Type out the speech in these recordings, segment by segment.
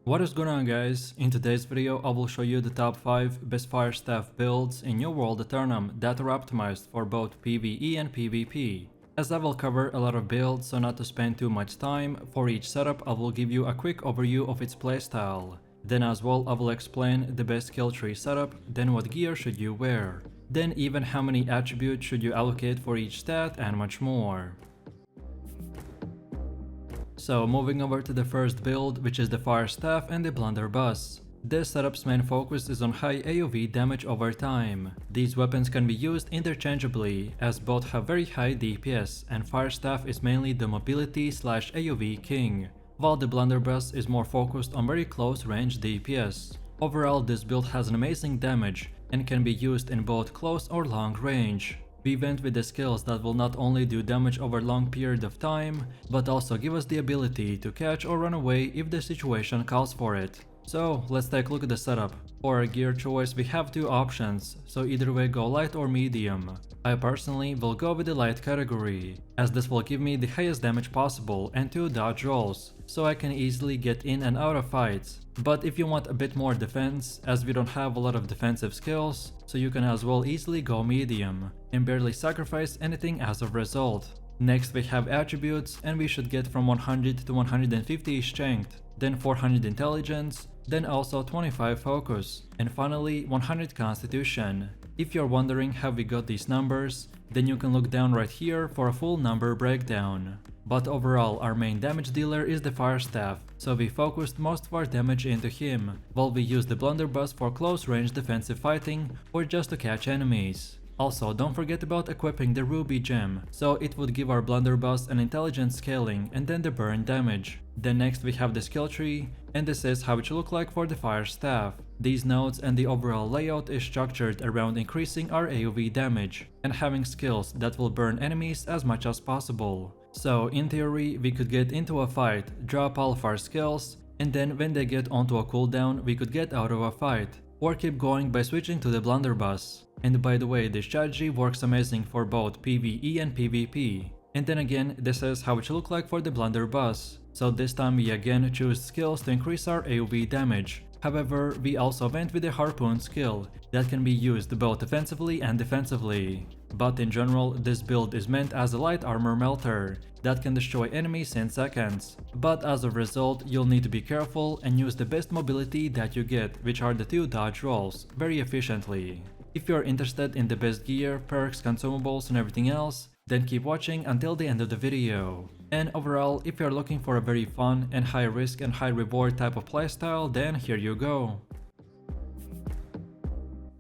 What is going on, guys? In today's video I will show you the top 5 best fire staff builds in New World Aeternum that are optimized for both PvE and PvP. As I will cover a lot of builds, so not to spend too much time, for each setup I will give you a quick overview of its playstyle. Then as well I will explain the best skill tree setup, then what gear should you wear, then even how many attributes should you allocate for each stat and much more. So moving over to the first build, which is the fire staff and the blunderbuss. This setup's main focus is on high AoV damage over time. These weapons can be used interchangeably, as both have very high DPS, and fire staff is mainly the mobility / AoV king, while the blunderbuss is more focused on very close range DPS. Overall, this build has an amazing damage and can be used in both close or long range. We went with the skills that will not only do damage over a long period of time, but also give us the ability to catch or run away if the situation calls for it. So let's take a look at the setup. For our gear choice we have two options, so either way go light or medium. I personally will go with the light category, as this will give me the highest damage possible and 2 dodge rolls, so I can easily get in and out of fights. But if you want a bit more defense, as we don't have a lot of defensive skills, so you can as well easily go medium, and barely sacrifice anything as a result. Next we have attributes, and we should get from 100 to 150 strength, then 400 intelligence, then also 25 focus, and finally 100 constitution. If you're wondering how we got these numbers, then you can look down right here for a full number breakdown. But overall our main damage dealer is the fire staff, so we focused most of our damage into him, while we used the blunderbuss for close range defensive fighting or just to catch enemies. Also, don't forget about equipping the ruby gem, so it would give our blunderbuss an intelligence scaling and then the burn damage. Then next we have the skill tree, and this is how it should look like for the fire staff. These nodes and the overall layout is structured around increasing our AoV damage and having skills that will burn enemies as much as possible. So in theory we could get into a fight, drop all of our skills, and then when they get onto a cooldown we could get out of a fight, or keep going by switching to the blunderbuss. And by the way, this strategy works amazing for both PvE and PvP. And then again, this is how it should look like for the blunderbuss. So this time we again choose skills to increase our AoV damage. However, we also went with the harpoon skill that can be used both offensively and defensively. But in general, this build is meant as a light armor melter that can destroy enemies in seconds. But as a result, you'll need to be careful and use the best mobility that you get, which are the 2 dodge rolls, very efficiently. If you're interested in the best gear, perks, consumables and everything else, then keep watching until the end of the video. And overall, if you're looking for a very fun and high risk and high reward type of playstyle, then here you go.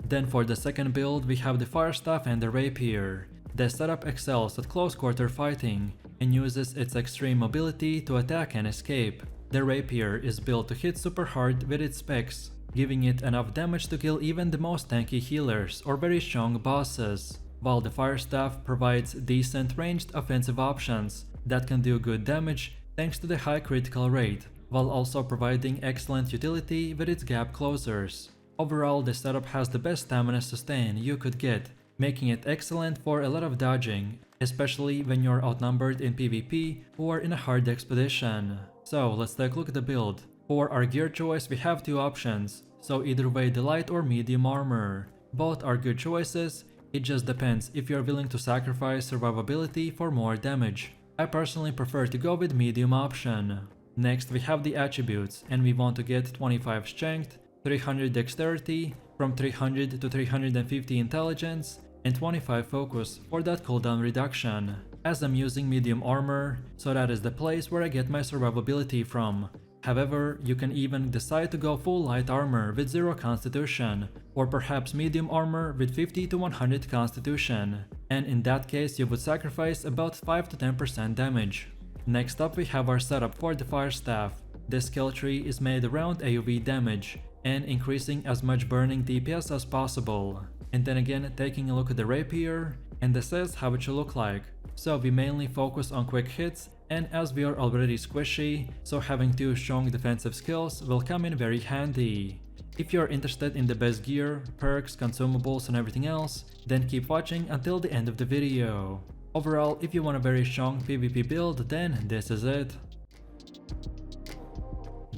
Then for the second build we have the fire staff and the rapier. The setup excels at close quarter fighting and uses its extreme mobility to attack and escape. The rapier is built to hit super hard with its specs, giving it enough damage to kill even the most tanky healers or very strong bosses, while the fire staff provides decent ranged offensive options that can do good damage thanks to the high critical rate, while also providing excellent utility with its gap closers. Overall, the setup has the best stamina sustain you could get, making it excellent for a lot of dodging, especially when you're outnumbered in PvP or in a hard expedition. So let's take a look at the build. For our gear choice we have two options, so either way the light or medium armor. Both are good choices, it just depends if you're willing to sacrifice survivability for more damage. I personally prefer to go with medium option. Next we have the attributes, and we want to get 25 strength, 300 dexterity, from 300 to 350 intelligence, and 25 focus for that cooldown reduction. As I'm using medium armor, so that is the place where I get my survivability from. However, you can even decide to go full light armor with 0 constitution, or perhaps medium armor with 50 to 100 constitution, and in that case you would sacrifice about 5 to 10% damage. Next up we have our setup for the fire staff. This skill tree is made around AoV damage and increasing as much burning DPS as possible. And then again taking a look at the rapier, and this is how it should look like. So we mainly focus on quick hits, and as we are already squishy, so having 2 strong defensive skills will come in very handy. If you're interested in the best gear, perks, consumables and everything else, then keep watching until the end of the video. Overall, if you want a very strong PvP build, then this is it.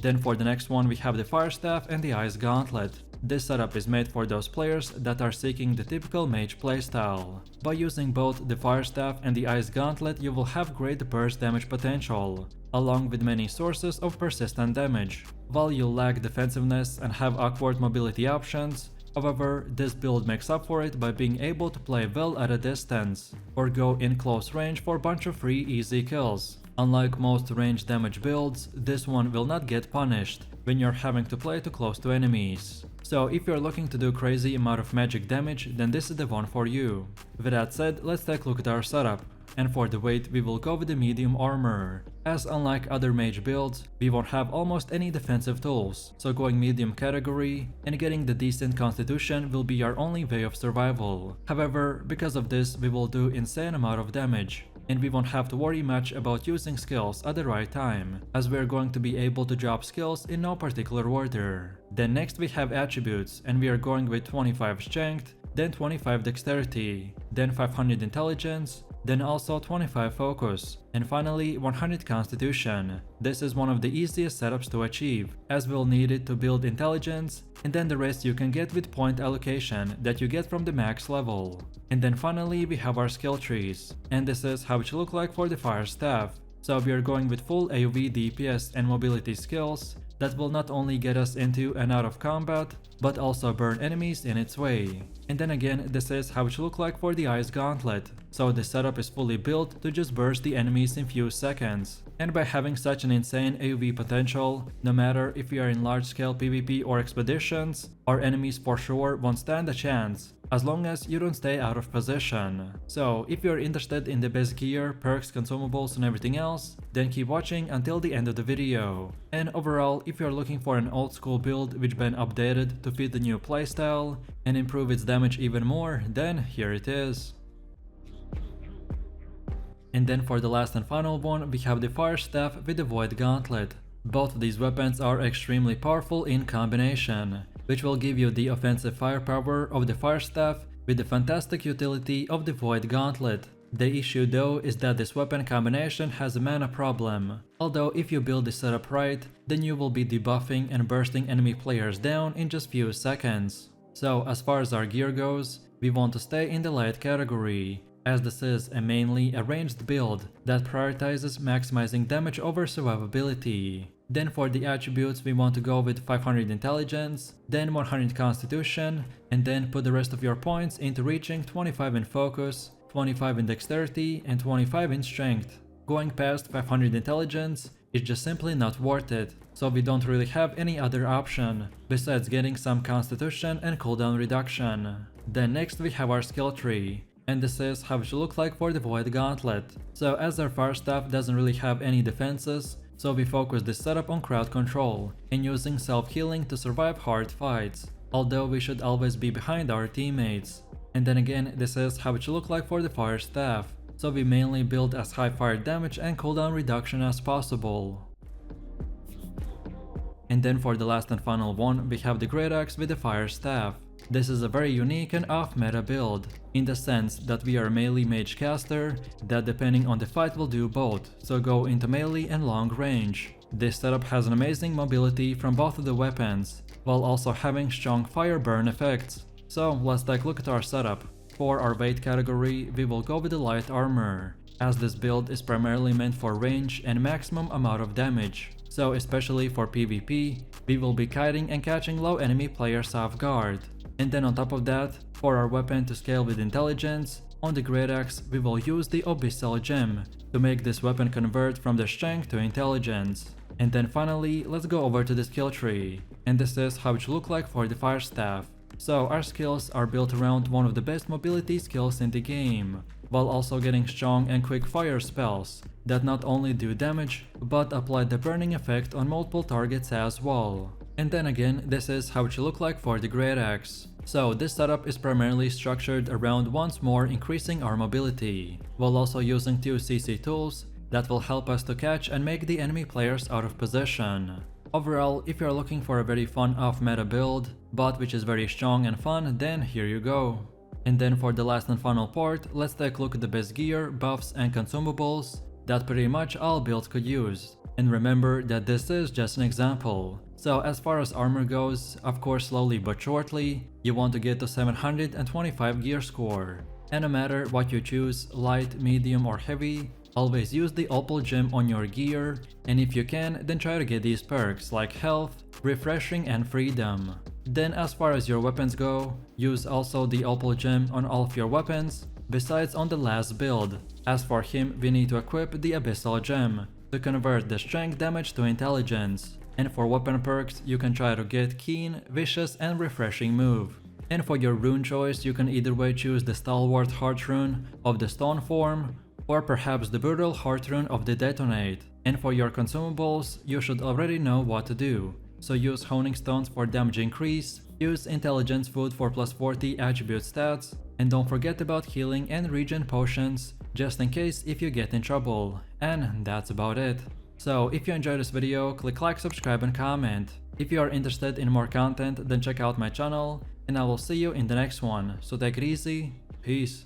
Then for the next one we have the fire staff and the ice gauntlet. This setup is made for those players that are seeking the typical mage playstyle. By using both the fire staff and the ice gauntlet, you will have great burst damage potential, along with many sources of persistent damage. While you lack defensiveness and have awkward mobility options, however, this build makes up for it by being able to play well at a distance, or go in close range for a bunch of free easy kills. Unlike most range damage builds, this one will not get punished when you're having to play too close to enemies. So if you're looking to do crazy amount of magic damage, then this is the one for you. With that said, let's take a look at our setup. And for the weight, we will go with the medium armor, as unlike other mage builds, we won't have almost any defensive tools, so going medium category and getting the decent constitution will be our only way of survival. However, because of this, we will do insane amount of damage, and we won't have to worry much about using skills at the right time, as we're going to be able to drop skills in no particular order. Then next we have attributes, and we are going with 25 strength, then 25 dexterity, then 500 intelligence, then also 25 focus, and finally 100 constitution. This is one of the easiest setups to achieve, as we'll need it to build intelligence, and then the rest you can get with point allocation that you get from the max level. And then finally we have our skill trees, and this is how it should look like for the fire staff. So we are going with full AoV DPS and mobility skills that will not only get us into and out of combat, but also burn enemies in its way. And then again, this is how it should look like for the ice gauntlet. So the setup is fully built to just burst the enemies in few seconds. And by having such an insane AoV potential, no matter if we are in large scale PvP or expeditions, our enemies for sure won't stand a chance, as long as you don't stay out of position. So if you're interested in the best gear, perks, consumables and everything else, then keep watching until the end of the video. And overall, if you're looking for an old school build which been updated to fit the new playstyle and improve its damage even more, then here it is. And then for the last and final one, we have the fire staff with the void gauntlet. Both of these weapons are extremely powerful in combination, which will give you the offensive firepower of the fire staff with the fantastic utility of the void gauntlet. The issue though is that this weapon combination has a mana problem, although if you build this setup right, then you will be debuffing and bursting enemy players down in just few seconds. So as far as our gear goes, we want to stay in the light category, as this is mainly a ranged build that prioritizes maximizing damage over survivability. Then for the attributes, we want to go with 500 intelligence, then 100 constitution, and then put the rest of your points into reaching 25 in focus, 25 in dexterity, and 25 in strength. Going past 500 intelligence is just simply not worth it, so we don't really have any other option besides getting some constitution and cooldown reduction. Then next we have our skill tree, and this is how it should look like for the void gauntlet. So as our fire staff doesn't really have any defenses, so we focus this setup on crowd control and using self-healing to survive hard fights, although we should always be behind our teammates. And then again, this is how it should look like for the fire staff, so we mainly build as high fire damage and cooldown reduction as possible. And then for the last and final one, we have the great axe with the fire staff. This is a very unique and off-meta build, in the sense that we are a melee mage caster that depending on the fight will do both, so go into melee and long range. This setup has an amazing mobility from both of the weapons, while also having strong fire burn effects. So let's take a look at our setup. For our weight category, we will go with the light armor, as this build is primarily meant for range and maximum amount of damage. So especially for PvP, we will be kiting and catching low enemy players off guard. And then on top of that, for our weapon to scale with intelligence, on the great axe we will use the abyssal gem to make this weapon convert from the strength to intelligence. And then finally, let's go over to the skill tree, and this is how it should look like for the fire staff. So our skills are built around one of the best mobility skills in the game, while also getting strong and quick fire spells that not only do damage, but apply the burning effect on multiple targets as well. And then again, this is how it should look like for the great axe. So this setup is primarily structured around once more increasing our mobility, while also using 2 CC tools that will help us to catch and make the enemy players out of position. Overall, if you're looking for a very fun off-meta build, but which is very strong and fun, then here you go. And then for the last and final part, let's take a look at the best gear, buffs and consumables that pretty much all builds could use. And remember that this is just an example. So as far as armor goes, of course slowly but shortly, you want to get to 725 gear score. And no matter what you choose, light, medium or heavy, always use the opal gem on your gear, and if you can, then try to get these perks like health, refreshing and freedom. Then as far as your weapons go, use also the opal gem on all of your weapons, besides on the last build. As for him, we need to equip the abyssal gem to convert the strength damage to intelligence. And for weapon perks, you can try to get keen, vicious and refreshing move. And for your rune choice, you can either way choose the stalwart heart rune of the stone form, or perhaps the brutal heart rune of the detonate. And for your consumables, you should already know what to do. So use honing stones for damage increase, use intelligence food for plus 40 attribute stats, and don't forget about healing and regen potions, just in case if you get in trouble. And that's about it. So if you enjoyed this video, click like, subscribe and comment. If you are interested in more content, then check out my channel, and I will see you in the next one. So take it easy, peace.